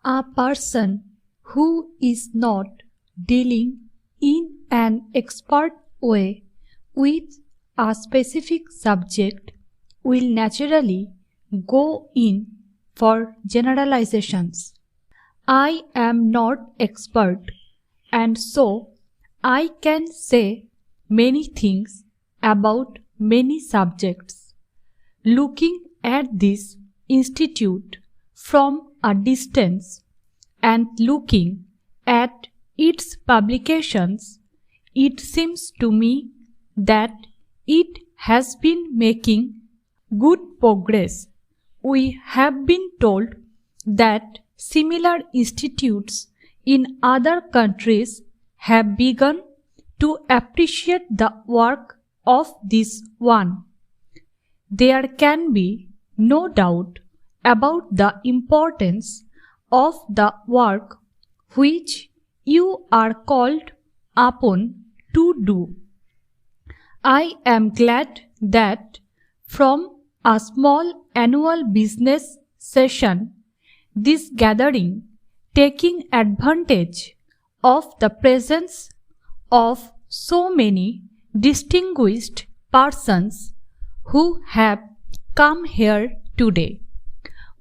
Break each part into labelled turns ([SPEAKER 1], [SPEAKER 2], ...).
[SPEAKER 1] A person who is not dealing in an expert way with a specific subject will naturally go in for generalizations. I am not expert, and so I can say many things about many subjects. Looking at this institute from a distance and looking at its publications, it seems to me that it has been making good progress. We have been told that similar institutes in other countries have begun to appreciate the work of this one. There can be no doubt about the importance of the work which you are called upon to do. I am glad that from a small annual business session, this gathering, taking advantage of the presence of so many distinguished persons who have come here today,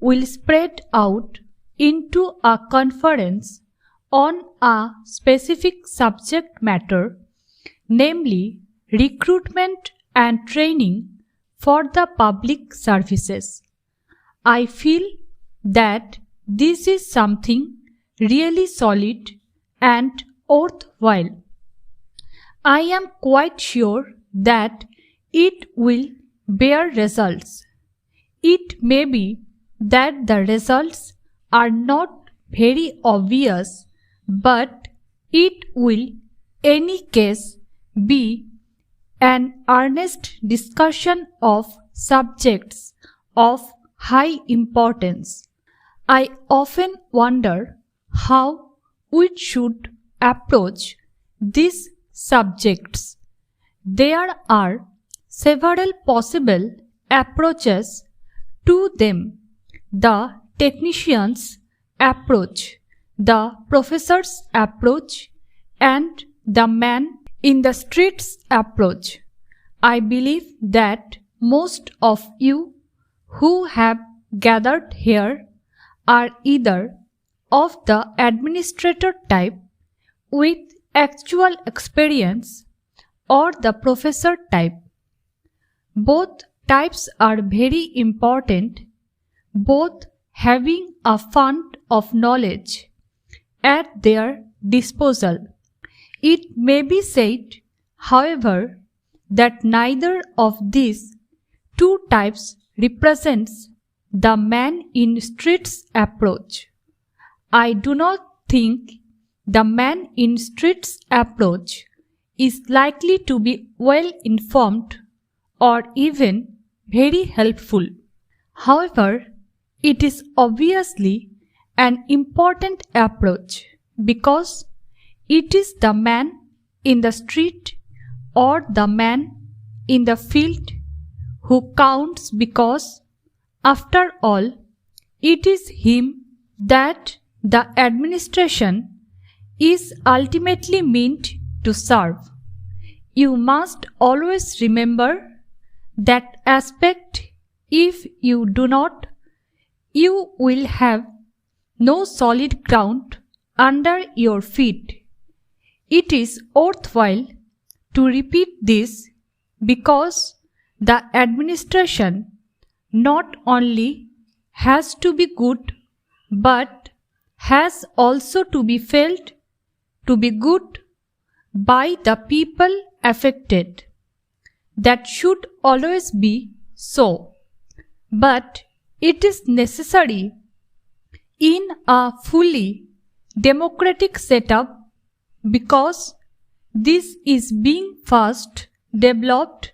[SPEAKER 1] will spread out into a conference on a specific subject matter, namely recruitment and training for the public services. I feel that this is something really solid and worthwhile. I am quite sure that it will bear results. It may be that the results are not very obvious, but it will, any case, be an earnest discussion of subjects of high importance. I often wonder how we should approach these subjects. There are several possible approaches to them: the technician's approach, the professor's approach, and the man in the street's approach. I believe that most of you who have gathered here are either of the administrator type with actual experience or the professor type. Both types are very important, both having a fund of knowledge at their disposal. It may be said, however, that neither of these two types represents the man in streets approach. I do not think the man in streets approach is likely to be well informed or even very helpful. However, it is obviously an important approach because it is the man in the street or the man in the field who counts, because, after all, it is him that the administration is ultimately meant to serve. You must always remember that aspect. If you do not, you will have no solid ground under your feet. It is worthwhile to repeat this because the administration not only has to be good but has also to be felt to be good by the people affected. That should always be so. But it is necessary in a fully democratic setup because this is being first developed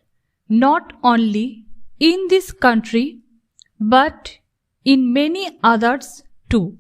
[SPEAKER 1] not only in this country but in many others too.